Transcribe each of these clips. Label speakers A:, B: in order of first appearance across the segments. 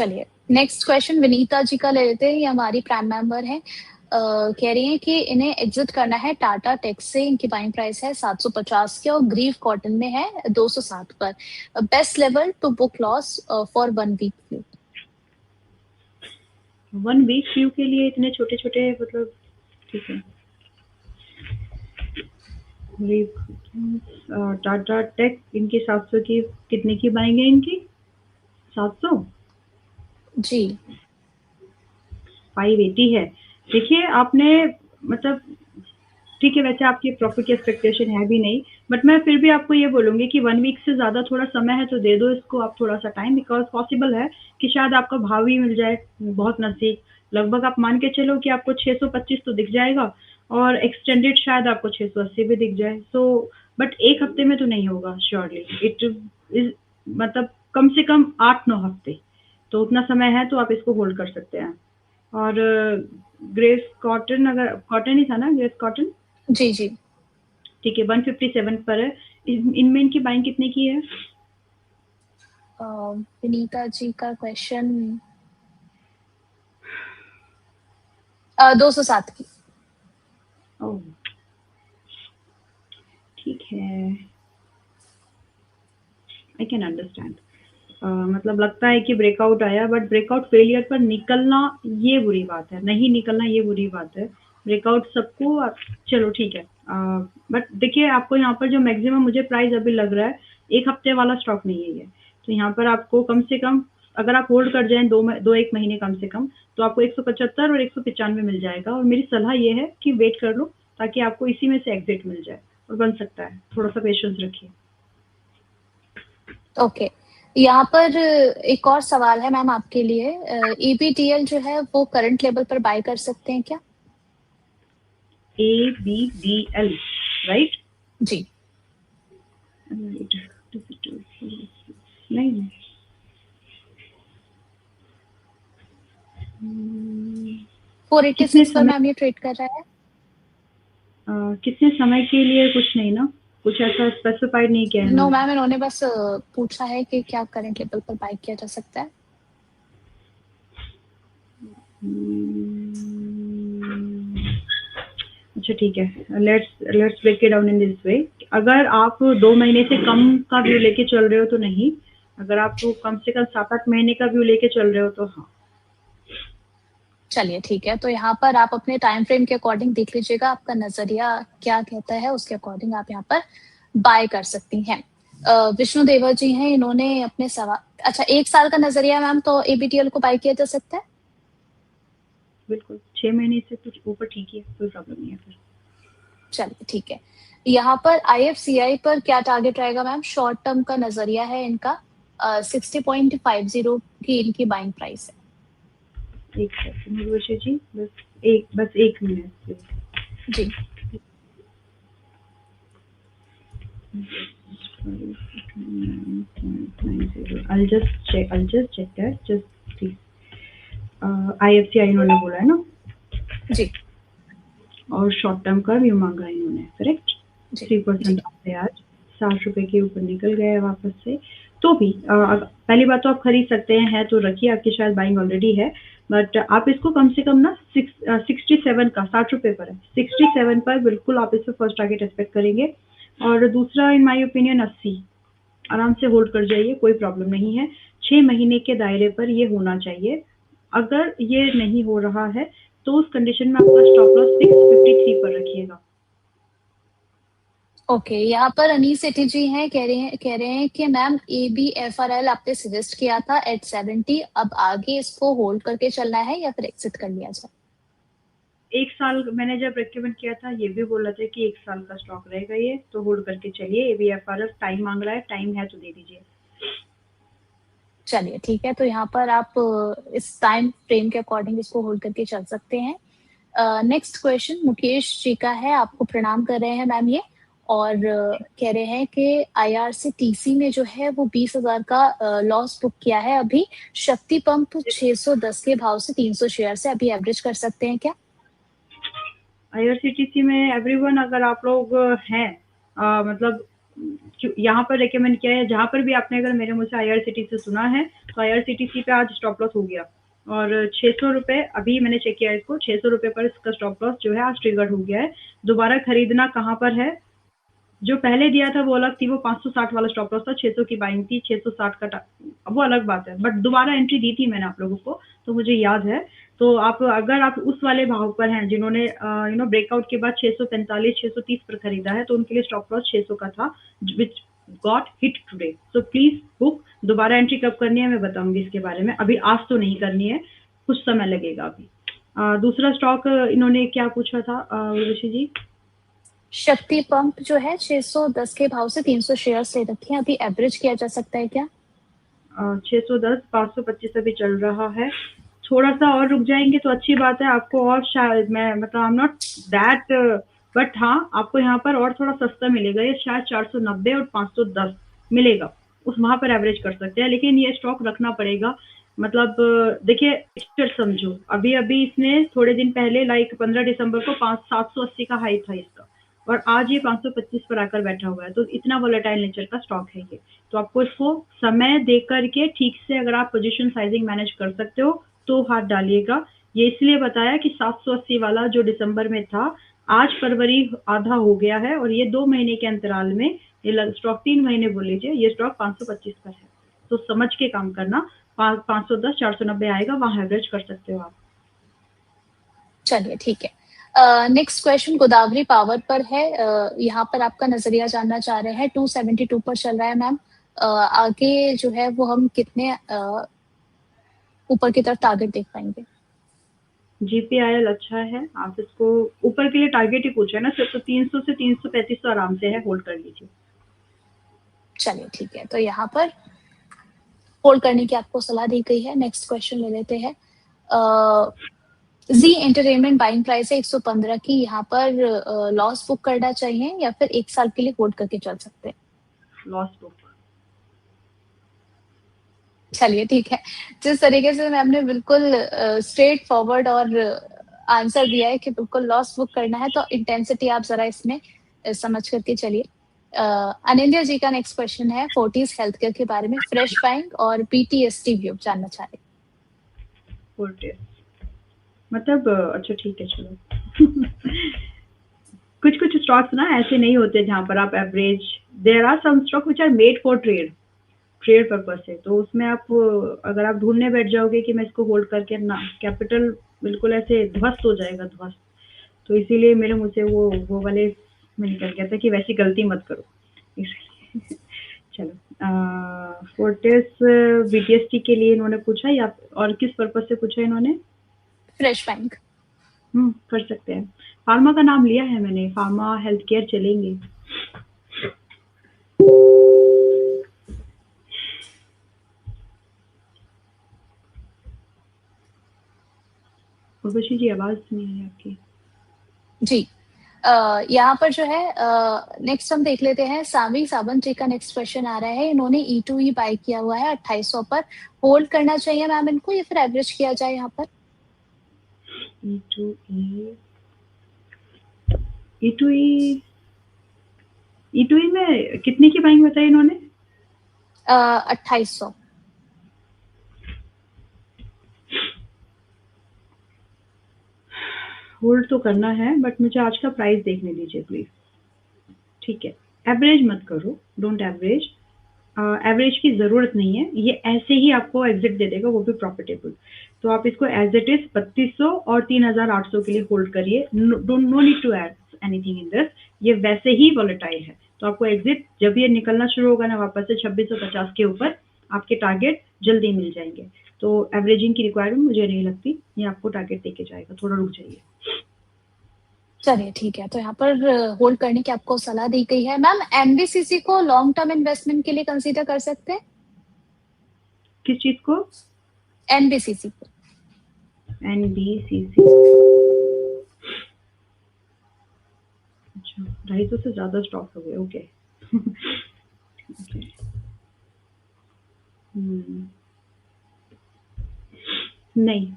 A: चलिए next question Vinita ji का ले लेते हैं, ये हमारी प्राइम मेंबर है। कह रही हैं कि इन्हें एग्जिट करना है टाटा टेक्स से, इनकी बाइंग प्राइस है 750 के और ग्रीव कॉटन में है 260 पर। Best level to book loss for 1 week view.
B: 1 week view के लिए इतने छोटे छोटे, मतलब ठीक है। टाटा टेक इनकी 700 की, कितने की बाइंग है इनकी? 700
A: जी
B: 580 है। देखिए आपने, मतलब ठीक है, वैसे आपकी प्रॉफिट की एक्सपेक्टेशन है भी नहीं, बट मैं फिर भी आपको ये बोलूंगी कि 1 वीक से ज़्यादा थोड़ा समय है तो दे दो इसको आप थोड़ा सा टाइम, बिकॉज पॉसिबल है कि शायद आपका भाव ही मिल जाए बहुत नज़दीक। लगभग आप मान के चलो कि आपको 625 तो दिख जाएगा और एक्सटेंडेड शायद आपको 680 भी दिख जाए। सो बट एक हफ्ते में तो नहीं होगा श्योरली, इट इज मतलब कम से कम 8-9 हफ्ते, तो उतना समय है तो आप इसको होल्ड कर सकते हैं। और ग्रेस कॉटन, अगर कॉटन ही था ना, ग्रेस कॉटन,
A: जी जी
B: ठीक है 157 पर है। इनमें इनकी बाइंग कितने की है?
A: विनीता जी का क्वेश्चन 207 की।
B: ओह ठीक है, आई कैन अंडरस्टैंड। मतलब लगता है कि ब्रेकआउट आया, बट ब्रेकआउट फेलियर पर निकलना ये बुरी बात है, नहीं निकलना ये बुरी बात है। ब्रेकआउट सबको चलो ठीक है, बट देखिए आपको यहाँ पर जो मैक्सिमम मुझे प्राइस अभी लग रहा है, एक हफ्ते वाला स्टॉक नहीं है ये, तो यहाँ पर आपको कम से कम अगर आप होल्ड कर जाएं दो एक महीने कम से कम, तो आपको 175 और 195 मिल जाएगा। और मेरी सलाह ये है कि वेट कर लो ताकि आपको इसी में से एग्जिट मिल जाए, और बन सकता है, थोड़ा सा पेशेंस रखिए।
A: ओके यहाँ पर एक और सवाल है मैम आपके लिए। EBTL जो है वो करंट लेवल पर बाय कर सकते हैं क्या?
B: ABDL right?
A: जी
B: नहीं
A: 486 पर मैम ये ट्रेड कर रहा है।
B: कितने समय के लिए कुछ नहीं ना, कुछ ऐसा स्पेसिफाइड नहीं किया है
A: नो
B: इन्होंने।
A: मैम इन्होंने बस पूछा है कि क्या करंट लेवल पर बाय किया जा सकता है।
B: अच्छा ठीक है, let's break it down in this way. अगर आप 2 महीने से कम का व्यू लेके चल रहे हो तो नहीं, अगर आप कम से कम 7-8 महीने का व्यू लेके चल रहे हो तो हाँ।
A: चलिए ठीक है, तो यहाँ पर आप अपने टाइम फ्रेम के अकॉर्डिंग देख लीजिएगा आपका नजरिया क्या कहता है, उसके अकॉर्डिंग आप यहाँ पर बाय कर सकती हैं। विष्णु देवा जी हैं, इन्होंने अपने सवाल, अच्छा 1 साल का नजरिया मैम, तो ABTL को बाय किया जा सकता है?
B: बिल्कुल 6 महीने से कुछ ऊपर ठीक है, कोई प्रॉब्लम नहीं है फिर।
A: चलिए ठीक है, यहाँ पर IFCI पर क्या टारगेट रहेगा मैम? शॉर्ट टर्म का नजरिया है इनका 60.50 की इनकी बाइंग प्राइस है।
B: एक सेकंड उर्वशी जी, बस एक minute.
A: Ji
B: I'll just check that, just please. IFCI इन्होंने बोला है ना,
A: जी
B: और शॉर्ट टर्म का व्यू मांगा है इन्होंने, करेक्ट? 3% है आज, 60 रुपए के ऊपर निकल गया है वापस से। तो भी पहली बात तो आप खरीद सकते हैं तो रखिए, आपकी शायद बाइंग ऑलरेडी है, बट आप इसको कम से कम ना 67 का, 60 रुपए पर है, 67 पर बिल्कुल आप इस पर फर्स्ट टारगेट एक्सपेक्ट करेंगे। और दूसरा इन माय ओपिनियन 80 आराम से होल्ड कर जाइए, कोई प्रॉब्लम नहीं है। 6 महीने के दायरे पर ये होना चाहिए। अगर ये नहीं हो रहा है तो उस कंडीशन में आपका स्टॉप लॉस 653 पर रखिएगा।
A: ओके यहाँ पर अनी सेठी जी हैं, कह रहे हैं कि मैम ABFRL आपने सजेस्ट किया था एट 70, अब आगे इसको होल्ड करके चलना है या फिर एग्जिट कर लिया जाए?
B: 1 साल मैंने जब रिकमेंड किया था ये भी बोला था कि 1 साल का स्टॉक रहेगा ये, तो होल्ड करके चलिए। ABFRL टाइम मांग रहा है, टाइम है तो दे दीजिए।
A: चलिए ठीक है, तो यहाँ पर आप इस टाइम फ्रेम के अकॉर्डिंग इसको होल्ड करके चल सकते हैं। नेक्स्ट क्वेश्चन मुकेश जी का है, आपको प्रणाम कर रहे हैं मैम ये, और कह रहे हैं कि IRCTC में जो है वो 20,000 का लॉस बुक किया है अभी, शक्ति पंप 610 के भाव से 300 शेयर से अभी एवरेज कर सकते हैं क्या?
B: IRCTC में एवरीवन, अगर आप लोग हैं मतलब यहाँ पर रेकमेंड किया है, जहाँ पर भी आपने अगर मेरे मुझसे IRCTC सुना है तो IRCTC पे आज स्टॉप लॉस हो गया और 600 रुपए, अभी मैंने चेक किया इसको, 600 रुपए पर इसका स्टॉप लॉस जो है आज ट्रिगर्ड हो गया है। दोबारा खरीदना कहाँ पर है, जो पहले दिया था वो अलग थी, वो 560 वाला स्टॉप लॉस था, 600 की बाइंग थी, 660 का वो अलग बात है, बट दोबारा एंट्री दी थी मैंने आप लोगों को, तो मुझे याद है। तो आप अगर आप उस वाले भाव पर हैं जिन्होंने ब्रेकआउट के बाद 645 630 पर खरीदा है, तो उनके लिए स्टॉप लॉस 600 का था, which got hit today. So please book. दोबारा एंट्री कब करनी है मैं बताऊंगी इसके बारे में, अभी आज तो नहीं करनी है, कुछ समय लगेगा अभी। दूसरा स्टॉक इन्होंने क्या पूछा था ऋषि जी?
A: शक्ति पंप जो है 610 के भाव से 300 शेयर्स ले रखे हैं, अभी एवरेज किया जा सकता है क्या?
B: 610 525 अभी चल रहा है, थोड़ा सा और रुक जाएंगे तो अच्छी बात है आपको, और शायद मैं मतलब I am not that, but हाँ आपको यहाँ पर और थोड़ा सस्ता मिलेगा, ये शायद 490 और 510 मिलेगा, उस वहां पर एवरेज कर सकते हैं, लेकिन ये स्टॉक रखना पड़ेगा। मतलब देखिए समझो, अभी अभी इसने थोड़े दिन पहले लाइक 15 दिसंबर को 780 का हाई था इसका, और आज ये 525 पर आकर बैठा हुआ है, तो इतना वोलेटाइल नेचर का स्टॉक है ये। तो आपको इसको समय दे करके ठीक से अगर आप पोजीशन साइजिंग मैनेज कर सकते हो तो हाथ डालिएगा। ये इसलिए बताया कि 780 वाला जो दिसंबर में था, आज फरवरी आधा हो गया है और ये 2 महीने के अंतराल में, ये स्टॉक 3 महीने बोल लीजिए, ये स्टॉक 525 पर है, तो समझ के काम करना। 510 490 आएगा, वहां एवरेज कर सकते हो आप।
A: चलिए ठीक है। नेक्स्ट क्वेश्चन गोदावरी पावर पर है, यहाँ पर आपका नजरिया जानना चाह रहे हैं। 272 पर चल रहा है मैम, आगे जो है वो हम कितने ऊपर की तरफ टारगेट देख पाएंगे?
B: GPIL अच्छा है, आप इसको ऊपर के लिए टारगेट ही पूछा है ना सिर्फ, तो 300 से 335 तो आराम से है, होल्ड कर लीजिए।
A: चलिए ठीक है, तो यहाँ पर होल्ड करने की आपको सलाह दी गई है। नेक्स्ट क्वेश्चन ले लेते हैं। जी एंटरटेनमेंट बाइंग प्राइस है 115 की, यहाँ पर लॉस बुक करना चाहिए या फिर 1 साल के लिए होल्ड करके चल सकते हैं?
B: Loss book.
A: चलिए ठीक है, जिस तरीके से मैम ने बिल्कुल स्ट्रेट फॉरवर्ड और आंसर दिया है कि बिल्कुल लॉस बुक करना है, तो इंटेंसिटी आप जरा इसमें समझ करके चलिए। अनिंद्या जी का नेक्स्ट क्वेश्चन है फोर्टिस हेल्थकेयर के बारे में, फ्रेश बाइंग और PTSD व्यू जानना चाह रहे हैं।
B: फोर्टिस मतलब अच्छा ठीक है चलो। कुछ कुछ स्टॉक्स ना ऐसे नहीं होते जहां पर आप average, there are some stock which are made for trade purpose है, तो उसमें आप अगर आप ढूंढने बैठ जाओगे कि मैं इसको होल्ड करके ना, कैपिटल बिल्कुल ऐसे ध्वस्त हो जाएगा, ध्वस्त। तो इसीलिए मेरे मुंह से वो वाले में निकल गया था कि वैसी गलती मत करो, इसलिए। चलो फोर्टिस BTST के लिए इन्होंने पूछा या और किस पर्पस से पूछा इन्होंने?
A: Fresh bank.
B: कर सकते हैं। फार्मा का नाम लिया है मैंने, फार्मा हेल्थ केयर चलेंगे। उर्वशी जी आवाज नहीं आ रही आपकी।
A: जी यहाँ पर जो है नेक्स्ट हम देख लेते हैं। सावी सावंत जी का नेक्स्ट क्वेश्चन आ रहा है, इन्होंने E2E बाय किया हुआ है 2800 पर, होल्ड करना चाहिए मैम इनको या फिर एवरेज किया जाए यहाँ पर?
B: E2E में कितने की बाइंग बताई इन्होंने?
A: 2800।
B: होल्ड तो करना है, बट मुझे आज का प्राइस देखने दीजिए प्लीज। ठीक है, एवरेज मत करो, डोंट एवरेज, एवरेज की जरूरत नहीं है, ये ऐसे ही आपको एग्जिट दे देगा, वो भी प्रॉफिटेबल। तो आप इसको एज इट इज 3200 और 3800 के लिए होल्ड करिए, no need to add anything in this, ये वैसे ही वॉलेटाइल है। तो आपको एग्जिट जब ये निकलना शुरू होगा ना वापस से 2650 के ऊपर, आपके टारगेट जल्दी मिल जाएंगे। तो एवरेजिंग की रिक्वायरमेंट मुझे नहीं लगती, ये आपको टारगेट देके जाएगा, थोड़ा रुक जाइए।
A: चलिए ठीक है, तो यहाँ पर होल्ड करने की आपको सलाह दी गई है। मैम NBCC को लॉन्ग टर्म इन्वेस्टमेंट के लिए कंसीडर कर सकते हैं?
B: किस चीज को?
A: NBCC को।
B: NBCC अच्छा, 250 से ज्यादा स्टॉक हो गए, ओके। नहीं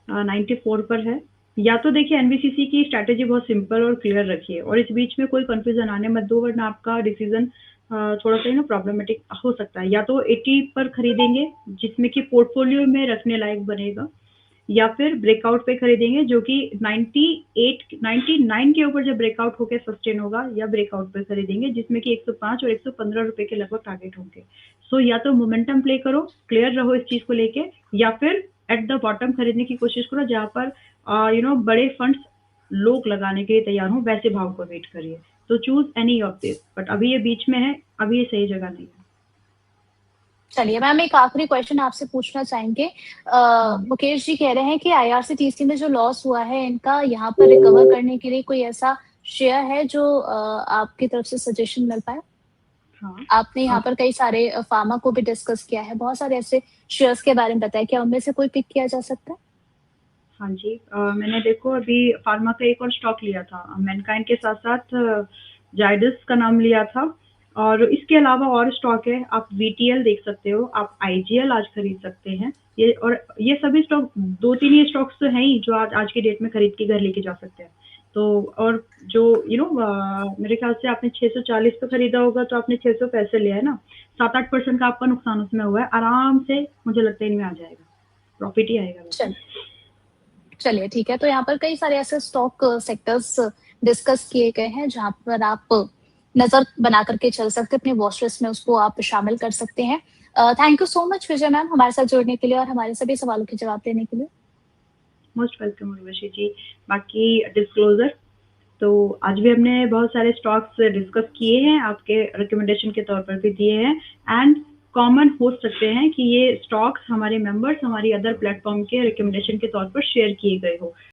B: 94 पर है। या तो देखिए NBCC की स्ट्रैटेजी बहुत सिंपल और क्लियर रखिए और इस बीच में कोई कंफ्यूजन आने मत दो, वरना आपका डिसीजन थोड़ा-सा प्रॉब्लमेटिक हो सकता है। या तो 80 पर खरीदेंगे जिसमें कि पोर्टफोलियो में रखने लायक बनेगा, या फिर ब्रेकआउट पे खरीदेंगे जो कि 98 99 के ऊपर जब ब्रेकआउट होके सस्टेन होगा, या ब्रेकआउट पे खरीदेंगे जिसमें कि 105 और 115 रुपए के लगभग टारगेट होंगे। सो या तो मोमेंटम प्ले करो, क्लियर रहो इस चीज को लेके, या फिर एट द बॉटम खरीदने की कोशिश करो जहां पर बड़े फंड्स लोग लगाने के लिए तैयार हो, वैसे भाव को वेट करिए। तो choose any of this, but अभी ये बीच में है, अभी ये सही जगह नहीं है।
A: चलिए मैम, एक आखिरी क्वेश्चन आपसे पूछना चाहेंगे। मुकेश जी कह रहे हैं कि IRCTC में जो लॉस हुआ है इनका यहाँ पर रिकवर करने के लिए कोई ऐसा शेयर है जो आपकी तरफ से सजेशन मिल पाए?
B: हाँ,
A: आपने यहाँ पर कई सारे फार्मा को भी डिस्कस किया है, बहुत सारे ऐसे शेयर्स के बारे में बताया, क्या उनमें से कोई पिक किया जा सकता है?
B: हाँ जी, मैंने देखो अभी फार्मा का एक और स्टॉक लिया था, मैनकाइंड के साथ-साथ जाइडस का नाम लिया था, और इसके अलावा और स्टॉक है, आप VTL देख सकते हो, आप IGL आज खरीद सकते हैं। ये सभी स्टॉक 2-3 ही स्टॉक्स तो हैं ही जो आज की डेट में खरीद के घर लेके जा सकते हैं। तो और जो मेरे ख्याल से आपने 640 पे खरीदा होगा तो आपने 600 पैसे लिया है ना, 7-8% का आपका नुकसान उसमें हुआ है। आराम से मुझे लगता है इनमें आ जाएगा, प्रॉफिट ही आएगा वैसे।
A: चलिए ठीक है, तो यहाँ पर कई सारे ऐसे स्टॉक सेक्टर्स डिस्कस किए गए हैं जहां पर आप नजर बना करके चल सकते हैं, अपने वॉच लिस्ट में उसको आप शामिल कर सकते हैं। Thank you so much Vijay ma'am हमारे साथ जुड़ने के लिए और हमारे सभी सवालों के जवाब देने के लिए।
B: मोस्ट वेलकम उर्वशी जी। बाकी डिस्क्लोजर, तो आज भी हमने बहुत सारे स्टॉक्स डिस्कस किए हैं, आपके रिकमेंडेशन के तौर पर भी दिए हैं, एंड कॉमन हो सकते हैं कि ये स्टॉक्स हमारे मेंबर्स हमारी अदर प्लेटफॉर्म के रिकमेंडेशन के तौर पर शेयर किए गए हो।